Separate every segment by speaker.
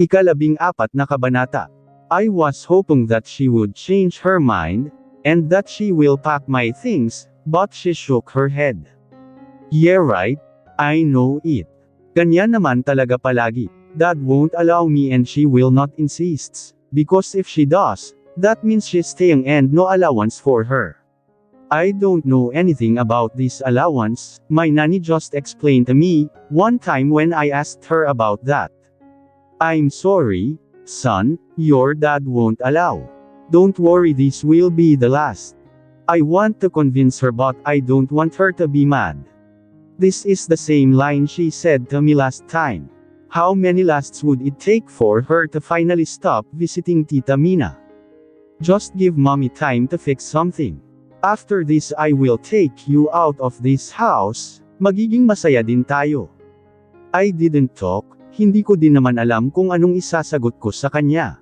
Speaker 1: Ika-14 na kabanata. I was hoping that she would change her mind, and that she will pack my things, but she shook her head. Yeah right, I know it. Ganyan naman talaga palagi. Dad won't allow me and she will not insist, because if she does, that means she's staying and no allowance for her. I don't know anything about this allowance, my nanny just explained to me, one time when I asked her about that. I'm sorry, son, your dad won't allow. Don't worry, this will be the last. I want to convince her but I don't want her to be mad. This is the same line she said to me last time. How many lasts would it take for her to finally stop visiting Tita Mina? Just give mommy time to fix something. After this I will take you out of this house, magiging masaya din tayo. I didn't talk, hindi ko din naman alam kung anong isasagot ko sa kanya.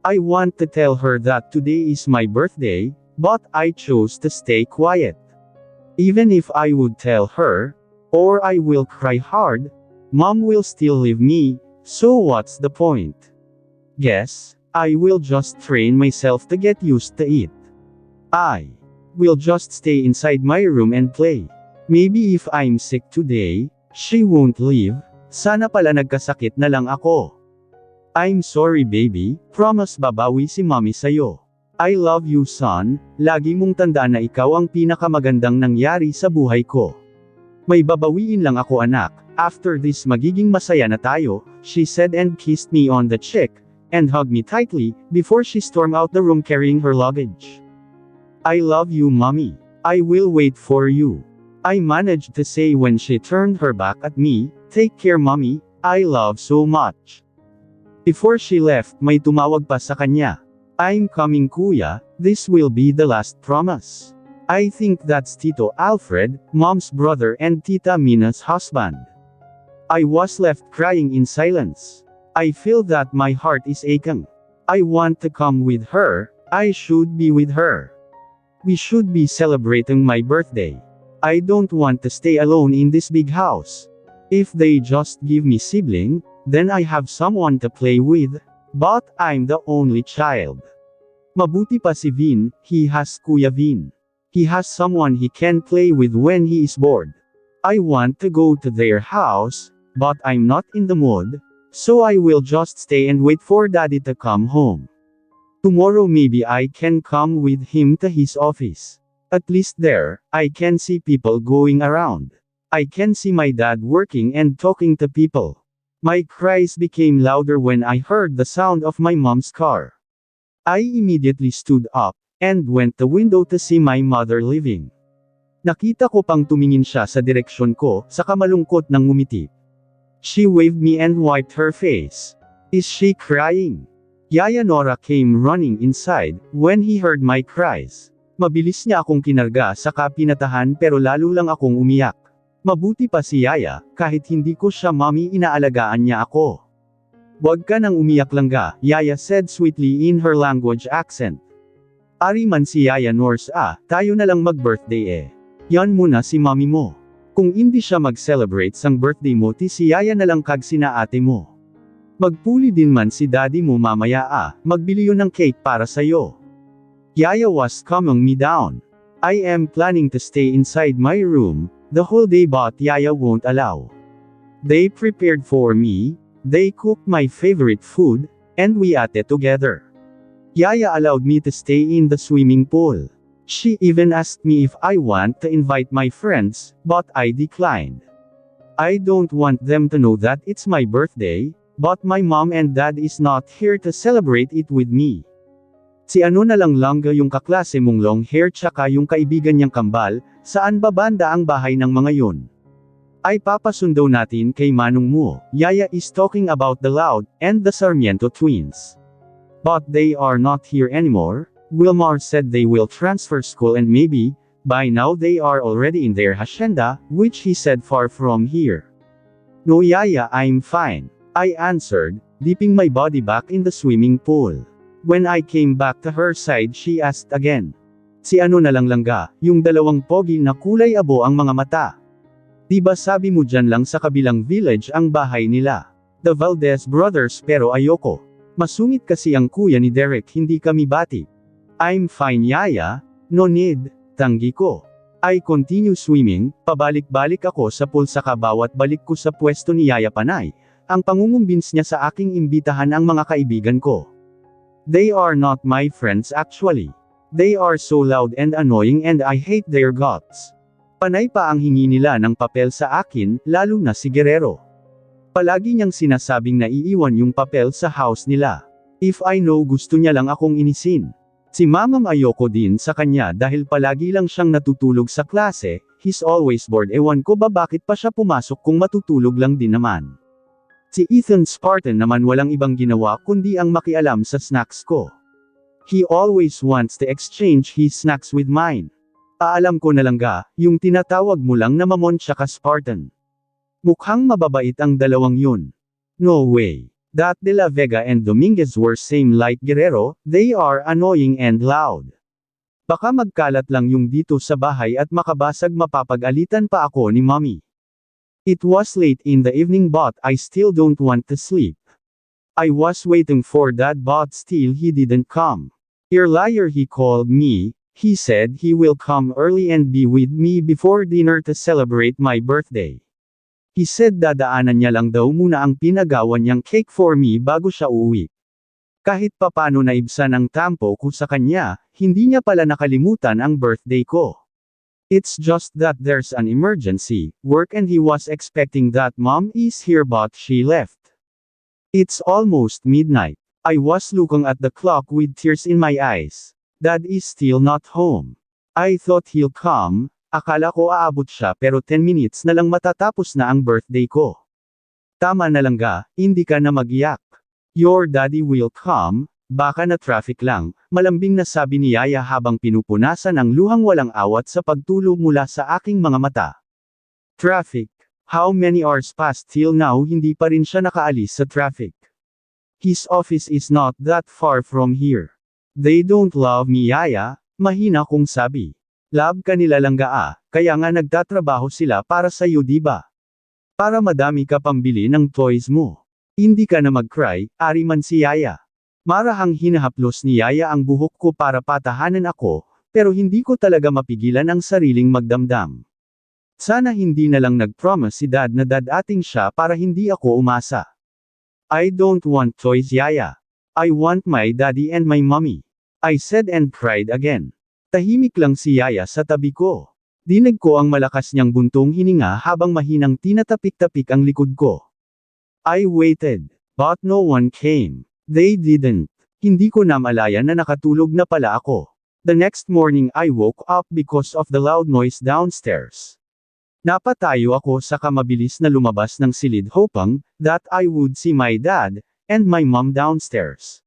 Speaker 1: I want to tell her that today is my birthday, but I chose to stay quiet. Even if I would tell her, or I will cry hard, mom will still leave me, so what's the point? Guess, I will just train myself to get used to it. I will just stay inside my room and play. Maybe if I'm sick today, she won't leave, sana pala nagkasakit na lang ako. I'm sorry baby, promise babawi si mommy sayo. I love you son, lagi mong tandaan na ikaw ang pinakamagandang nangyari sa buhay ko. May babawiin lang ako anak, after this magiging masaya na tayo, she said and kissed me on the cheek, and hugged me tightly, before she stormed out the room carrying her luggage. I love you mommy. I will wait for you. I managed to say when she turned her back at me, take care mommy, I love so much. Before she left, may tumawag pa sa kanya. I'm coming kuya, this will be the last promise. I think that's Tito Alfred, mom's brother and Tita Mina's husband. I was left crying in silence. I feel that my heart is aching. I want to come with her, I should be with her. We should be celebrating my birthday. I don't want to stay alone in this big house. If they just give me sibling, then I have someone to play with, but I'm the only child. Mabuti pa si Vin, he has Kuya Vin. He has someone he can play with when he is bored. I want to go to their house, but I'm not in the mood, so I will just stay and wait for daddy to come home. Tomorrow maybe I can come with him to his office. At least there, I can see people going around. I can see my dad working and talking to people. My cries became louder when I heard the sound of my mom's car. I immediately stood up, and went to the window to see my mother leaving. Nakita ko pang tumingin siya sa direksyon ko, saka malungkot nang ngumiti. She waved me and wiped her face. Is she crying? Yaya Nora came running inside, when he heard my cries. Mabilis niya akong kinarga saka pinatahan pero lalo lang akong umiyak. Mabuti pa si Yaya, kahit hindi ko siya mommy inaalagaan niya ako. Wag ka nang umiyak langga, Yaya said sweetly in her language accent. Ari man si Yaya Nors tayo na lang mag-birthday eh. Yan muna si mommy mo. Kung hindi siya mag-celebrate sang birthday mo ti si Yaya na lang kag sina ate mo. Magpuli din man si daddy mo mamaya magbili yun ng cake para sayo. Yaya was calming me down. I am planning to stay inside my room, the whole day but Yaya won't allow. They prepared for me, they cooked my favorite food, and we ate it together. Yaya allowed me to stay in the swimming pool. She even asked me if I want to invite my friends, but I declined. I don't want them to know that it's my birthday, but my mom and dad is not here to celebrate it with me. Si ano na lang langga yung kaklase mong long hair tsaka yung kaibigan niyang kambal, saan ba banda ang bahay ng mga yun? Ay papasundo natin kay Manong mo, Yaya is talking about the Loud, and the Sarmiento twins. But they are not here anymore, Wilmar said they will transfer school and maybe, by now they are already in their hacienda, which he said far from here. No Yaya, I'm fine, I answered, dipping my body back in the swimming pool. When I came back to her side she asked again. Si ano na lang langga, yung dalawang pogi na kulay abo ang mga mata. Diba sabi mo dyan lang sa kabilang village ang bahay nila? the Valdez brothers pero ayoko. Masungit kasi ang kuya ni Derek, hindi kami bati. I'm fine Yaya, no need, tanggi ko. I continue swimming, pabalik-balik ako sa pool saka bawat balik ko sa pwesto ni Yaya Panay, ang pangungumbins niya sa aking imbitahan ang mga kaibigan ko. They are not my friends actually. They are so loud and annoying and I hate their guts. Panay pa ang hingi nila ng papel sa akin, lalo na si Guerrero. Palagi niyang sinasabing na iiwan yung papel sa house nila. If I know gusto niya lang akong inisin. Si Mamam ayoko din sa kanya dahil palagi lang siyang natutulog sa klase, he's always bored, ewan ko ba bakit pa siya pumasok kung matutulog lang din naman. Si Ethan Spartan naman walang ibang ginawa kundi ang makialam sa snacks ko. He always wants to exchange his snacks with mine. Alam ko na lang yung tinatawag mo lang na Mamon tsaka Spartan. Mukhang mababait ang dalawang yun. No way. That De La Vega and Dominguez were same like Guerrero, they are annoying and loud. Baka magkalat lang yung dito sa bahay at makabasag, mapapag-alitan pa ako ni Mommy. It was late in the evening but I still don't want to sleep. I was waiting for Dad but still he didn't come. Earlier he called me, he said he will come early and be with me before dinner to celebrate my birthday. He said dadaanan niya lang daw muna ang pinagawa niyang cake for me bago siya uuwi. Kahit papano naibsan ang tampo ko sa kanya, hindi niya pala nakalimutan ang birthday ko. It's just that there's an emergency, work and he was expecting that Mom is here but she left. It's almost midnight. I was looking at the clock with tears in my eyes. Dad is still not home. I thought he'll come. Akala ko aabot siya pero 10 minutes na lang matatapos na ang birthday ko. Tama na lang hindi ka na mag-iyak. Your daddy will come, baka na traffic lang, malambing na sabi ni Yaya habang pinupunasan ang luhang walang awat sa pagtulo mula sa aking mga mata. Traffic. How many hours passed till now hindi pa rin siya nakaalis sa traffic. His office is not that far from here. They don't love me Yaya, mahina kong sabi. Love ka nila lang kaya nga nagtatrabaho sila para sa iyo diba? Para madami ka pambili ng toys mo. Hindi ka na mag-cry, ari man si Yaya. Marahang hinahaplos ni Yaya ang buhok ko para patahanan ako, pero hindi ko talaga mapigilan ang sariling magdamdam. Sana hindi na lang nag-promise si Dad na dadating siya para hindi ako umasa. I don't want toys Yaya. I want my daddy and my mommy. I said and cried again. Tahimik lang si Yaya sa tabi ko. Dinig ko ang malakas niyang buntong hininga habang mahinang tinatapik-tapik ang likod ko. I waited, but no one came. They didn't. Hindi ko na malaya na nakatulog na pala ako. The next morning I woke up because of the loud noise downstairs. Napatayo ako saka mabilis na lumabas ng silid hoping that I would see my dad and my mom downstairs.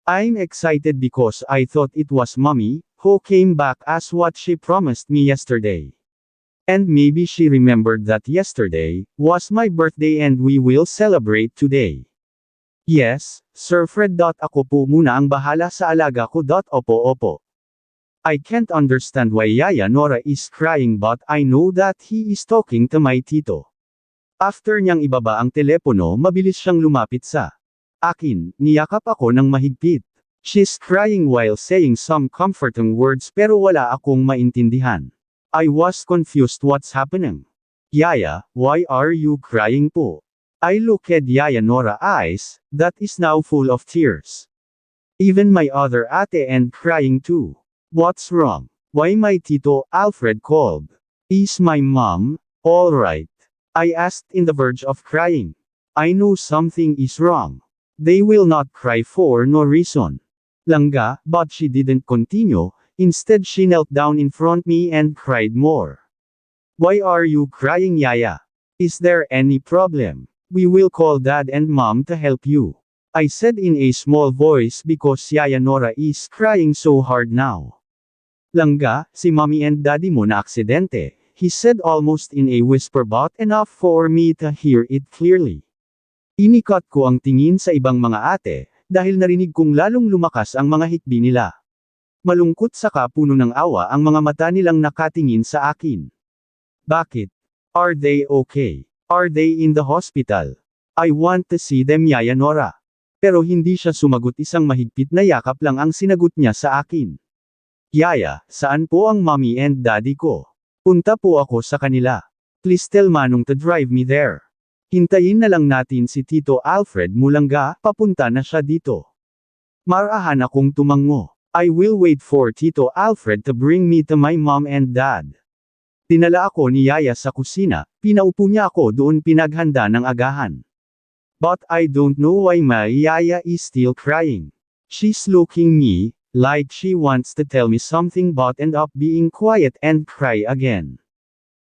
Speaker 1: I'm excited because I thought it was Mommy who came back as what she promised me yesterday. And maybe she remembered that yesterday was my birthday and we will celebrate today. Yes, Sir Fred. Ako po muna ang bahala sa alaga ko. Opo. I can't understand why Yaya Nora is crying but I know that he is talking to my tito. After niyang ibaba ang telepono mabilis siyang lumapit sa akin, niyakap ako ng mahigpit. She's crying while saying some comforting words pero wala akong maintindihan. I was confused what's happening. Yaya, why are you crying po? I look at Yaya Nora's eyes, that is now full of tears. Even my other ate and crying too. What's wrong? Why my tito, Alfred called. Is my mom alright? I asked in the verge of crying. I know something is wrong. They will not cry for no reason. Langga, but she didn't continue, instead she knelt down in front me and cried more. Why are you crying Yaya? Is there any problem? We will call Dad and Mom to help you. I said in a small voice because Yaya Nora is crying so hard now. Langga, si Mommy and Daddy mo na aksidente, he said almost in a whisper but enough for me to hear it clearly. Inikat ko ang tingin sa ibang mga ate, dahil narinig kong lalong lumakas ang mga hikbi nila. Malungkot saka puno ng awa ang mga mata nilang nakatingin sa akin. Bakit? Are they okay? Are they in the hospital? I want to see them Yaya Nora. Pero hindi siya sumagot, isang mahigpit na yakap lang ang sinagot niya sa akin. Yaya, saan po ang mommy and daddy ko? Punta po ako sa kanila. Please tell Manong to drive me there. Hintayin na lang natin si Tito Alfred Mulanga, papunta na siya dito. Marahan akong tumango. I will wait for Tito Alfred to bring me to my mom and dad. Dinala ako ni Yaya sa kusina, pinaupo niya ako doon, pinaghanda ng agahan. But I don't know why my Yaya is still crying. She's looking me, like she wants to tell me something but end up being quiet and cry again.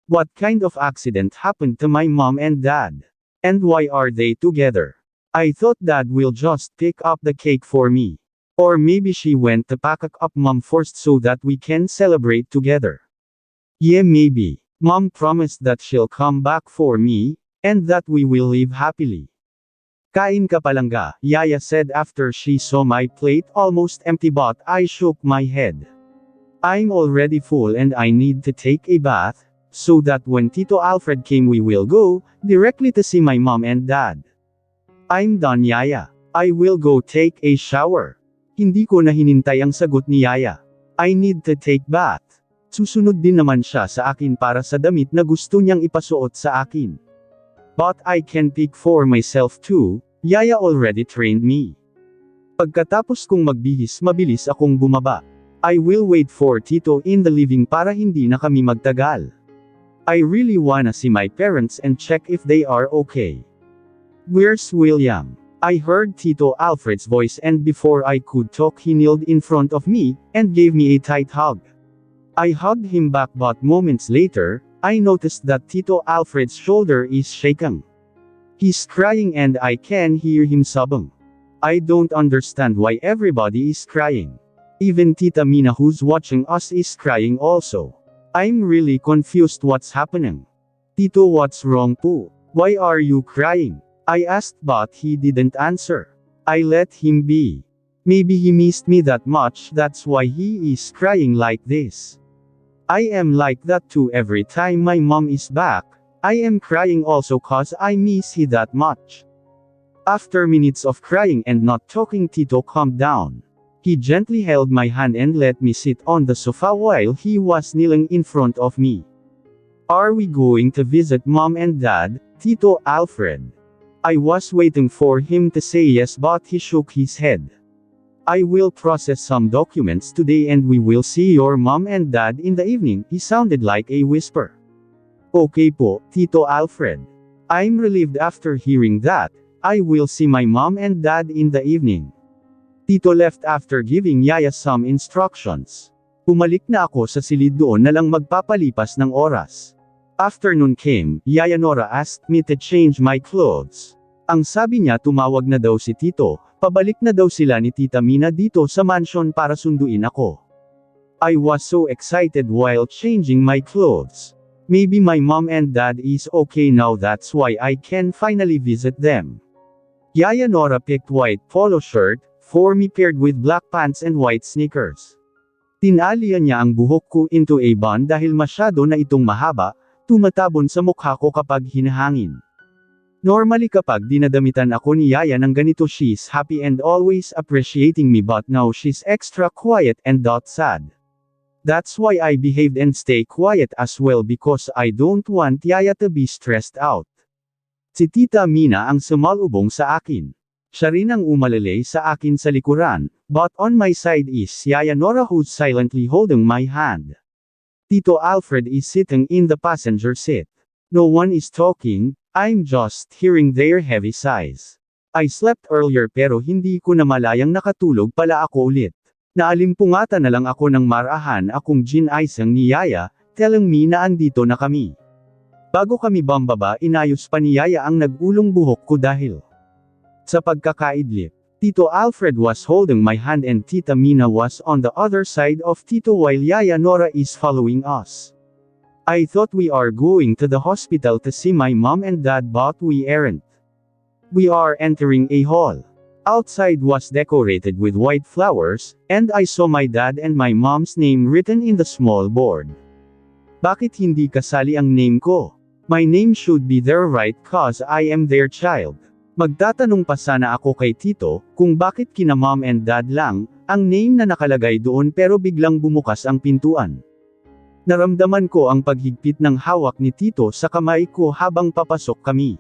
Speaker 1: What kind of accident happened to my mom and dad? And why are they together? I thought Dad will just pick up the cake for me. Or maybe she went to pack up Mom first so that we can celebrate together. Yeah, maybe. Mom promised that she'll come back for me, and that we will live happily. Kain ka palangga, Yaya said after she saw my plate almost empty, but I shook my head. I'm already full and I need to take a bath, so that when Tito Alfred came we will go directly to see my mom and dad. I'm done Yaya. I will go take a shower. Hindi ko na hinintay ang sagot ni Yaya. I need to take bath. Susunod din naman siya sa akin para sa damit na gusto niyang ipasuot sa akin. But I can pick for myself too, Yaya already trained me. Pagkatapos kong magbihis, mabilis akong bumaba. I will wait for Tito in the living para hindi na kami magtagal. I really wanna see my parents and check if they are okay. Where's William? I heard Tito Alfred's voice, and before I could talk he kneeled in front of me, and gave me a tight hug. I hugged him back, but moments later, I noticed that Tito Alfred's shoulder is shaking. He's crying and I can hear him sobbing. I don't understand why everybody is crying. Even Tita Mina who's watching us is crying also. I'm really confused what's happening. Tito, what's wrong po? Why are you crying? I asked, but he didn't answer. I let him be. Maybe he missed me that much, that's why he is crying like this. I am like that too. Every time my mom is back, I am crying also cause I miss he that much. After minutes of crying and not talking, Tito calmed down. He gently held my hand and let me sit on the sofa while he was kneeling in front of me. Are we going to visit Mom and Dad, Tito Alfred? I was waiting for him to say yes, but he shook his head. I will process some documents today and we will see your mom and dad in the evening, he sounded like a whisper. Okay po, Tito Alfred. I'm relieved after hearing that. I will see my mom and dad in the evening. Tito left after giving Yaya some instructions. Pumalik na ako sa silid, doon na lang magpapalipas ng oras. Afternoon came, Yaya Nora asked me to change my clothes. Ang sabi niya, tumawag na daw si Tito, pabalik na daw sila ni Tita Mina dito sa mansion para sunduin ako. I was so excited while changing my clothes. Maybe my mom and dad is okay now, that's why I can finally visit them. Yaya Nora picked white polo shirt for me paired with black pants and white sneakers. Tinalian niya ang buhok ko into a bun dahil masyado na itong mahaba, tumatabon sa mukha ko kapag hinahangin. Normally kapag dinadamitan ako ni Yaya ng ganito, she's happy and always appreciating me, but now she's extra quiet and sad. That's why I behaved and stay quiet as well, because I don't want Yaya to be stressed out. Si Tita Mina ang sumalubong sa akin. Siya rin ang umalalay sa akin sa likuran, but on my side is Yaya Nora who's silently holding my hand. Tito Alfred is sitting in the passenger seat. No one is talking, I'm just hearing their heavy sighs. I slept earlier pero hindi ko na malayang nakatulog pala ako ulit. Naalimpungatan na lang ako ng marahan akong ginaisang ni Yaya, telling me na andito na kami. Bago kami bambaba, inayos pa ni Yaya ang nag-ulong buhok ko dahil sa pagkakaidlip. Tito Alfred was holding my hand and Tita Mina was on the other side of Tito while Yaya Nora is following us. I thought we are going to the hospital to see my mom and dad, but we aren't. We are entering a hall. Outside was decorated with white flowers, and I saw my dad and my mom's name written in the small board. Bakit hindi kasali ang name ko? My name should be there, right, cause I am their child. Magtatanong pa sana ako kay Tito, kung bakit kina mom and dad lang, ang name na nakalagay doon pero biglang bumukas ang pintuan. Naramdaman ko ang paghigpit ng hawak ni Tito sa kamay ko habang papasok kami.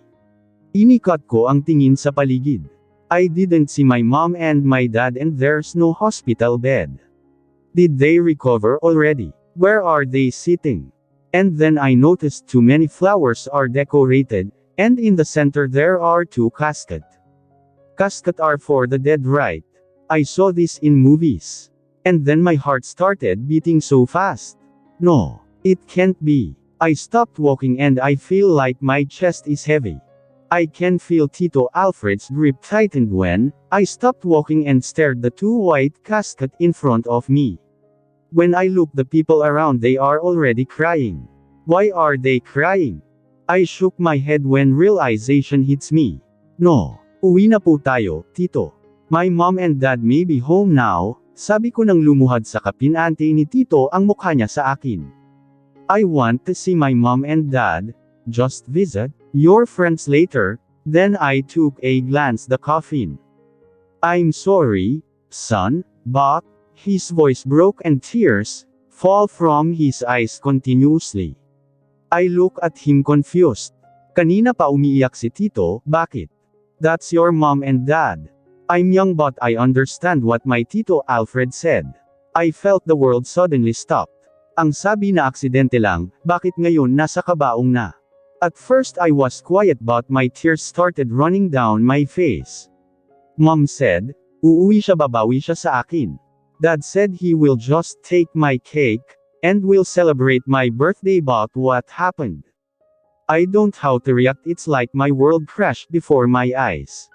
Speaker 1: Inikat ko ang tingin sa paligid. I didn't see my mom and my dad and there's no hospital bed. Did they recover already? Where are they sitting? And then I noticed too many flowers are decorated, and in the center there are two caskets. Caskets are for the dead, right? I saw this in movies. And then my heart started beating so fast. No, it can't be. I stopped walking and I feel like my chest is heavy. I can feel Tito Alfred's grip tightened when I stopped walking and stared the two white caskets in front of me. When I look the people around they are already crying. Why are they crying? I shook my head when realization hits me. No, uwi na po tayo, Tito. My mom and dad may be home now, sabi ko nang lumuhad sa kapinante ni Tito ang mukha niya sa akin. I want to see my mom and dad, just visit your friends later, then I took a glance the coffin. I'm sorry, son, but, his voice broke and tears fall from his eyes continuously. I look at him confused. Kanina pa umiiyak si Tito, bakit? That's your mom and dad. I'm young but I understand what my Tito Alfred said. I felt the world suddenly stopped. Ang sabi na aksidente lang, bakit ngayon nasa kabaong na? At first I was quiet but my tears started running down my face. Mom said, uuwi siya, babawi siya sa akin. Dad said he will just take my cake, and will celebrate my birthday, but what happened? I don't how to react, it's like my world crashed before my eyes.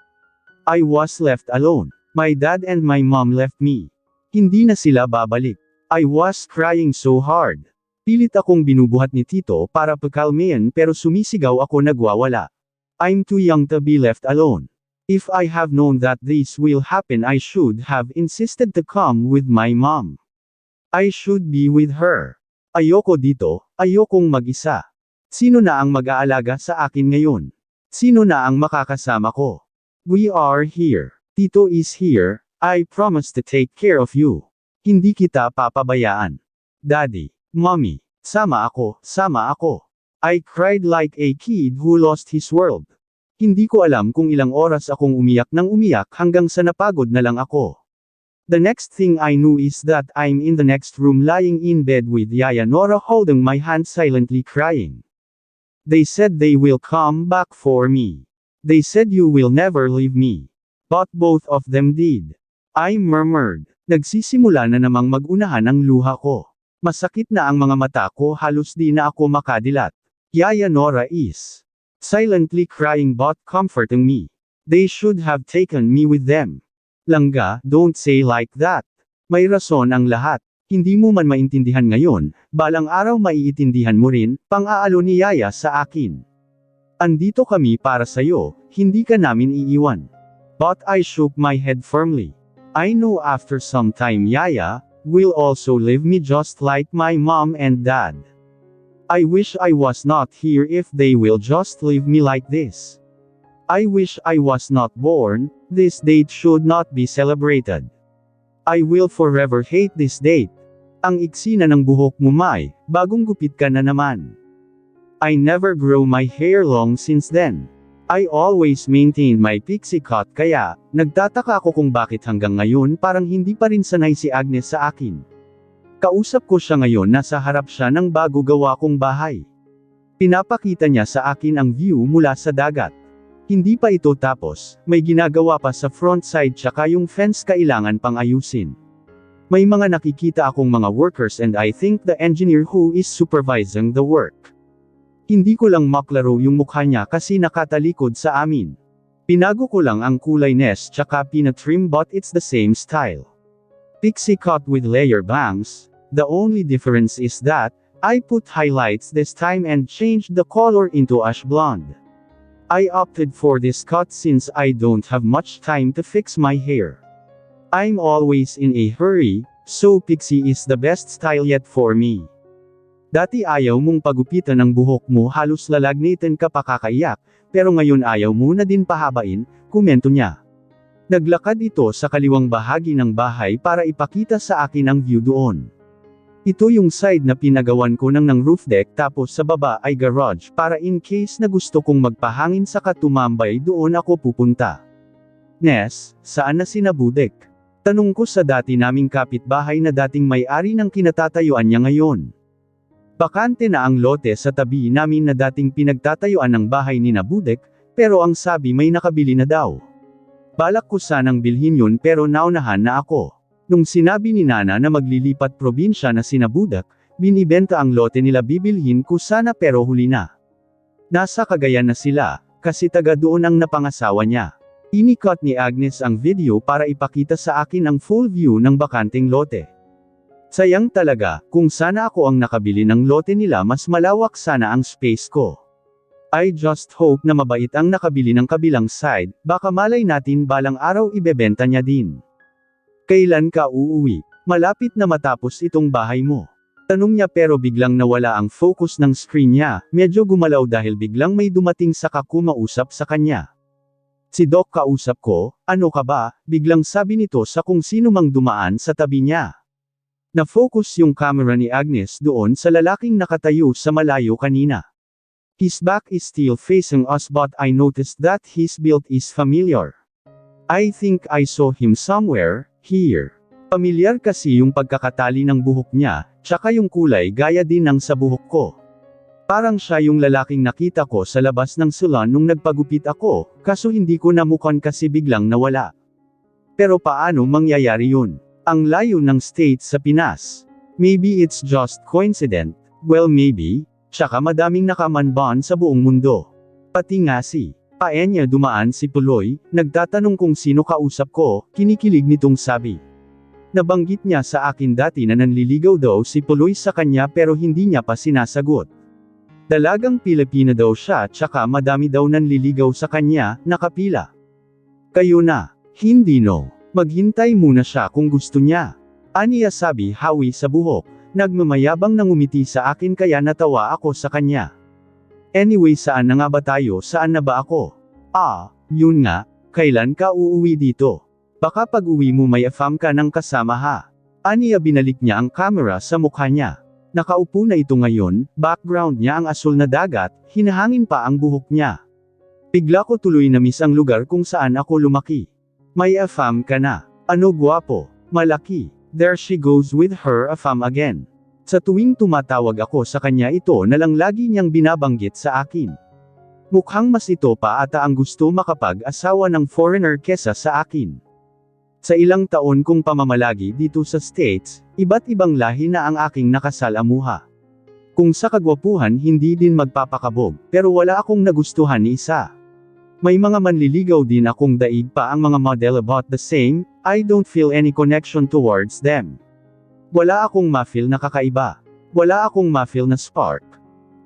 Speaker 1: I was left alone. My dad and my mom left me. Hindi na sila babalik. I was crying so hard. Pilit akong binubuhat ni Tito para pakalmayan pero sumisigaw ako, nagwawala. I'm too young to be left alone. If I have known that this will happen I should have insisted to come with my mom. I should be with her. Ayoko dito, ayokong mag-isa. Sino na ang mag-aalaga sa akin ngayon? Sino na ang makakasama ko? We are here. Tito is here. I promise to take care of you. Hindi kita papabayaan. Daddy, Mommy, sama ako, sama ako. I cried like a kid who lost his world. Hindi ko alam kung ilang oras akong umiyak nang umiyak hanggang sa napagod na lang ako. The next thing I knew is that I'm in the next room lying in bed with Yaya Nora holding my hand silently crying. They said they will come back for me. They said you will never leave me. But both of them did. I murmured. Nagsisimula na namang mag-unahan ang luha ko. Masakit na ang mga mata ko, halos di na ako makadilat. Yaya Nora is silently crying but comforting me. They should have taken me with them. Langga, don't say like that. May rason ang lahat. Hindi mo man maintindihan ngayon, balang araw maiintindihan mo rin, pang-aalo ni Yaya sa akin. Andito kami para sa'yo, hindi ka namin iiwan. But I shook my head firmly. I know after some time Yaya will also leave me just like my mom and dad. I wish I was not here if they will just leave me like this. I wish I was not born, this date should not be celebrated. I will forever hate this date. Ang iksi na ng buhok mo, Mai, bagong gupit ka na naman. I never grow my hair long since then. I always maintained my pixie cut kaya, nagtataka ako kung bakit hanggang ngayon parang hindi pa rin sanay si Agnes sa akin. Kausap ko siya ngayon, nasa harap siya ng bago gawa kong bahay. Pinapakita niya sa akin ang view mula sa dagat. Hindi pa ito tapos, may ginagawa pa sa front side tsaka yung fence kailangan pang ayusin. May mga nakikita akong mga workers and I think the engineer who is supervising the work. Hindi ko lang maklaro yung mukha niya kasi nakatalikod sa amin. Pinago ko lang ang kulay nest tsaka pinatrim but it's the same style. Pixie cut with layer bangs, the only difference is that, I put highlights this time and changed the color into ash blonde. I opted for this cut since I don't have much time to fix my hair. I'm always in a hurry, so pixie is the best style yet for me. Dati ayaw mong pagupitan ang buhok mo, halos lalagnitin ka pa kakaiyak, pero ngayon ayaw mo na din pahabain, komento niya. Naglakad ito sa kaliwang bahagi ng bahay para ipakita sa akin ang view doon. Ito yung side na pinagawan ko ng roof deck, tapos sa baba ay garage para in case na gusto kong magpahangin saka tumambay doon ako pupunta. Nes, saan na sina Budek? Tanong ko sa dati naming kapitbahay na dating may-ari ng kinatatayuan niya ngayon. Bakante na ang lote sa tabi namin na dating pinagtatayuan ng bahay ni Budek, pero ang sabi may nakabili na daw. Balak ko sanang bilhin yun pero naunahan na ako. Nung sinabi ni Nana na maglilipat probinsya na sina Budek, binibenta ang lote nila, bibilhin ko sana pero huli na. Nasa Cagayan na sila, kasi taga doon ang napangasawa niya. Inikot ni Agnes ang video para ipakita sa akin ang full view ng bakanteng lote. Sayang talaga, kung sana ako ang nakabili ng lote nila, mas malawak sana ang space ko. I just hope na mabait ang nakabili ng kabilang side, baka malay natin balang araw ibebenta niya din. Kailan ka uuwi? Malapit na matapos itong bahay mo. Tanong niya pero biglang nawala ang focus ng screen niya, medyo gumalaw dahil biglang may dumating sa kumausap sa kanya. Si Doc kausap ko, ano ka ba? Biglang sabi nito sa kung sino mang dumaan sa tabi niya. Na-focus yung camera ni Agnes doon sa lalaking nakatayo sa malayo kanina. His back is still facing us but I noticed that his build is familiar. I think I saw him somewhere, here. Pamilyar kasi yung pagkakatali ng buhok niya, tsaka yung kulay gaya din ng sa buhok ko. Parang siya yung lalaking nakita ko sa labas ng salon nung nagpagupit ako, kaso hindi ko namukan kasi biglang nawala. Pero paano mangyayari yun? Ang layo ng States sa Pinas. Maybe it's just coincident, well maybe, tsaka madaming nakamanban sa buong mundo. Pati nga si Paenya dumaan si Puloy, nagtatanong kung sino kausap ko, kinikilig nitong sabi. Nabanggit niya sa akin dati na nanliligaw daw si Puloy sa kanya pero hindi niya pa sinasagot. Dalagang Pilipina daw siya tsaka madami daw nanliligaw sa kanya, nakapila. Kayo na, hindi no. Maghintay muna siya kung gusto niya. Aniya sabi hawi sa buhok, nagmamayabang nang umiti sa akin kaya natawa ako sa kanya. Anyway, saan na nga ba tayo, saan na ba ako? Yun nga, kailan ka uuwi dito? Baka pag uwi mo may afam ka ng kasama ha. Aniya binalik niya ang camera sa mukha niya. Nakaupo na ito ngayon, background niya ang asul na dagat, hinahangin pa ang buhok niya. Bigla ko tuloy na miss ang lugar kung saan ako lumaki. May afam ka na. Ano gwapo, malaki. There she goes with her afam again. Sa tuwing tumatawag ako sa kanya ito na lang lagi niyang binabanggit sa akin. Mukhang mas ito pa ata ang gusto makapag-asawa ng foreigner kesa sa akin. Sa ilang taon kong pamamalagi dito sa States, iba't ibang lahi na ang aking nakasalamuha. Kung sa kagwapuhan hindi din magpapakabog, pero wala akong nagustuhan ni isa. May mga manliligaw din akong daig pa ang mga model about the same, I don't feel any connection towards them. Wala akong ma-feel na kakaiba. Wala akong ma-feel na spark.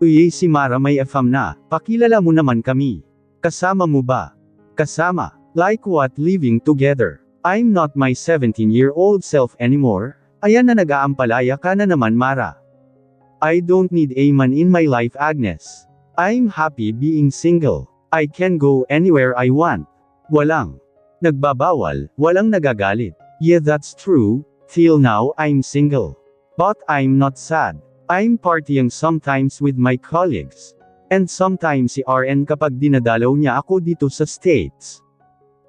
Speaker 1: Uy, si Mara may afam na, pakilala mo naman kami. Kasama mo ba? Kasama. Like what, living together? I'm not my 17-year-old self anymore. Ayan na nag-aampalaya ka na naman Mara. I don't need a man in my life Agnes. I'm happy being single. I can go anywhere I want. Walang nagbabawal, walang nagagalit. Yeah, that's true. Till now I'm single. But I'm not sad. I'm partying sometimes with my colleagues. And sometimes si RN kapag dinadalaw niya ako dito sa States.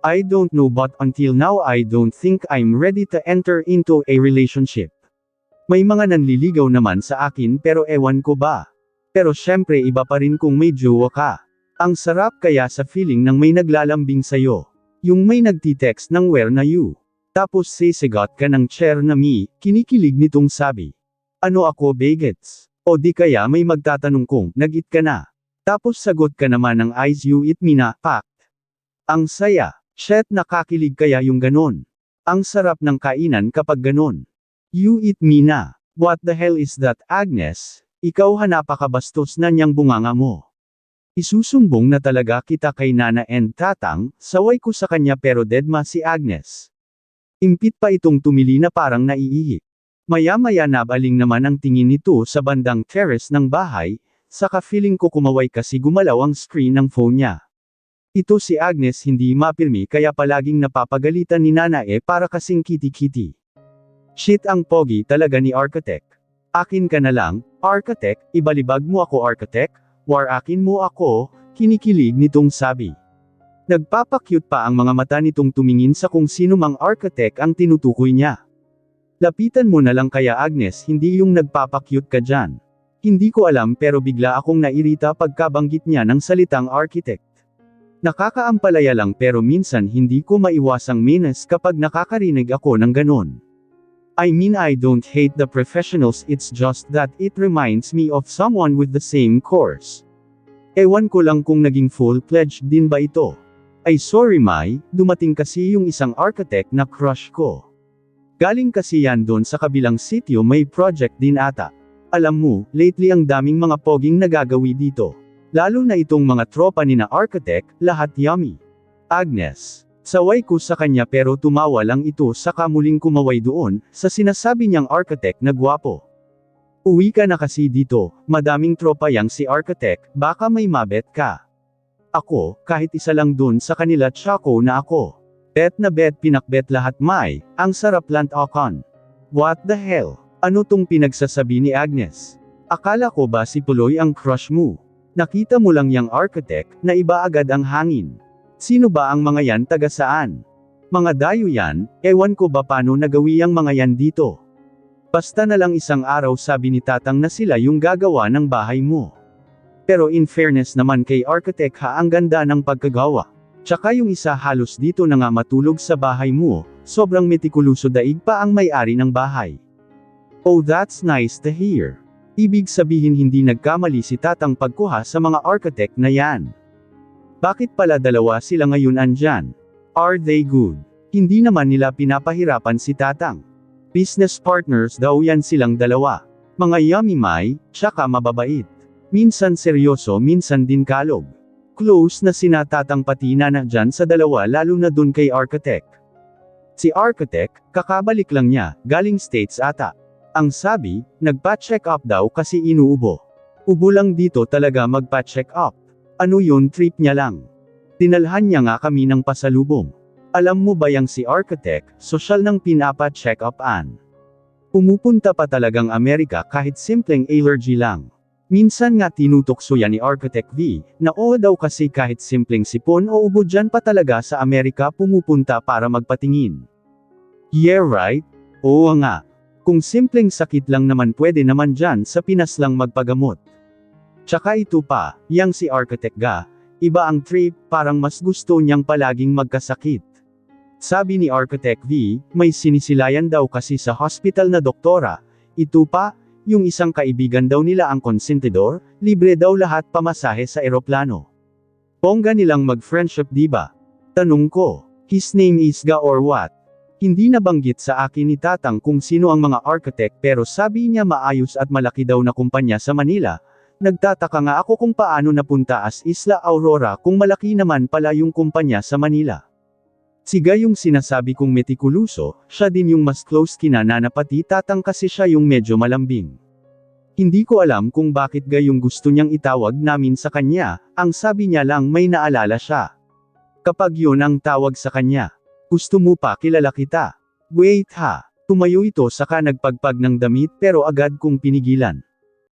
Speaker 1: I don't know but until now I don't think I'm ready to enter into a relationship. May mga nanliligaw naman sa akin pero ewan ko ba. Pero syempre iba pa rin kung may jowa ka. Ang sarap kaya sa feeling ng may naglalambing sayo. Yung may nagtitext ng where na you. Tapos sisigot ka ng chair na me, kinikilig nitong sabi. Ano ako bagets? O di kaya may magtatanong kung, nag-eat ka na? Tapos sagot ka naman ng eyes you eat me na, fact. Ang saya. Shit, nakakilig kaya yung ganon. Ang sarap ng kainan kapag ganon. You eat me na. What the hell is that Agnes? Ikaw napakabastos na niyang bunganga mo. Isusumbong na talaga kita kay Nana and Tatang, saway ko sa kanya pero deadma si Agnes. Impit pa itong tumili na parang naiihi. Maya-maya nabaling naman ang tingin nito sa bandang terrace ng bahay, saka feeling ko kumaway kasi gumalaw ang screen ng phone niya. Ito si Agnes hindi mapirmi kaya palaging napapagalitan ni Nanae para kasing kitty-kitty. Shit ang pogi talaga ni Architect. Akin ka na lang, Architect, ibalibag mo ako Architect, war akin mo ako, kinikilig nitong sabi. Nagpapakyut pa ang mga mata nitong tumingin sa kung sino mang Architect ang tinutukoy niya. Lapitan mo na lang kaya Agnes hindi yung nagpapakyut ka dyan. Hindi ko alam pero bigla akong nairita pagkabanggit niya ng salitang Architect. Nakakaampalaya lang pero minsan hindi ko maiwasang menas kapag nakakarinig ako ng ganon. I mean I don't hate the professionals it's just that it reminds me of someone with the same course. Ewan ko lang kung naging full-fledged din ba ito. Ay sorry Mai, dumating kasi yung isang architect na crush ko. Galing kasi yan doon sa kabilang sitio may project din ata. Alam mo, lately ang daming mga poging nagagawi dito. Lalo na itong mga tropa ni na architect, lahat yummy. Agnes. Saway ko sa kanya pero tumawa lang ito saka muling kumaway doon, sa sinasabi niyang architect na gwapo. Uwi ka na kasi dito, madaming tropa yang si architect, baka may mabet ka. Ako, kahit isa lang dun sa kanila tsako na ako. Bet na bet pinakbet lahat Mai, ang sarap plant akon. What the hell? Ano tong pinagsasabi ni Agnes? Akala ko ba si Puloy ang crush mo? Nakita mo lang yang architect, na iba agad ang hangin. Sino ba ang mga yan taga saan? Mga dayo yan, ewan ko ba paano nagawi ang mga yan dito. Basta na lang isang araw sabi ni Tatang na sila yung gagawa ng bahay mo. Pero in fairness naman kay architect ha ang ganda ng pagkagawa. Tsaka yung isa halos dito na nga matulog sa bahay mo, sobrang metikuloso daig pa ang may-ari ng bahay. Oh that's nice to hear. Ibig sabihin hindi nagkamali si Tatang pagkuha sa mga architect na yan. Bakit pala dalawa sila ngayon andyan? Are they good? Hindi naman nila pinapahirapan si Tatang. Business partners daw yan silang dalawa. Mga yummy Mai, tsaka mababait. Minsan seryoso minsan din kalog. Close na sina Tatang pati na dyan sa dalawa lalo na dun kay architect. Si architect, kakabalik lang niya, galing States ata. Ang sabi, nagpa-check up daw kasi inuubo. Ubo lang dito talaga magpa-check up. Ano yun trip niya lang. Dinalhan niya nga kami ng pasalubong. Alam mo ba yang si architect, sosyal ng pinapa-check up-an. Pumupunta pa talagang Amerika kahit simpleng allergy lang. Minsan nga tinutokso yan ni Architect V, na oo daw kasi kahit simpleng sipon o ubo dyan pa talaga sa Amerika pumupunta para magpatingin. Yeah right? Oo nga. Kung simpleng sakit lang naman pwede naman dyan sa Pinas lang magpagamot. Tsaka ito pa, yang si Architect ga, iba ang trip, parang mas gusto niyang palaging magkasakit. Sabi ni Architect V, may sinisilayan daw kasi sa hospital na doktora, ito pa, yung isang kaibigan daw nila ang konsentidor, libre daw lahat pamasahe sa eroplano. Bongga nilang mag-friendship diba? Tanong ko, his name is Ga or what? Hindi nabanggit sa akin ni Tatang kung sino ang mga architect pero sabi niya maayos at malaki daw na kumpanya sa Manila. Nagtataka nga ako kung paano napunta as Isla Aurora kung malaki naman pala yung kumpanya sa Manila. Siga yung sinasabi kong metikuloso, siya din yung mas close kina Nana pati Tatang kasi siya yung medyo malambing. Hindi ko alam kung bakit gayong gusto niyang itawag namin sa kanya, ang sabi niya lang may naalala siya. Kapag yun ang tawag sa kanya, gusto mo pa kilala kita. Wait ha, tumayo ito saka nagpagpag ng damit pero agad kong pinigilan.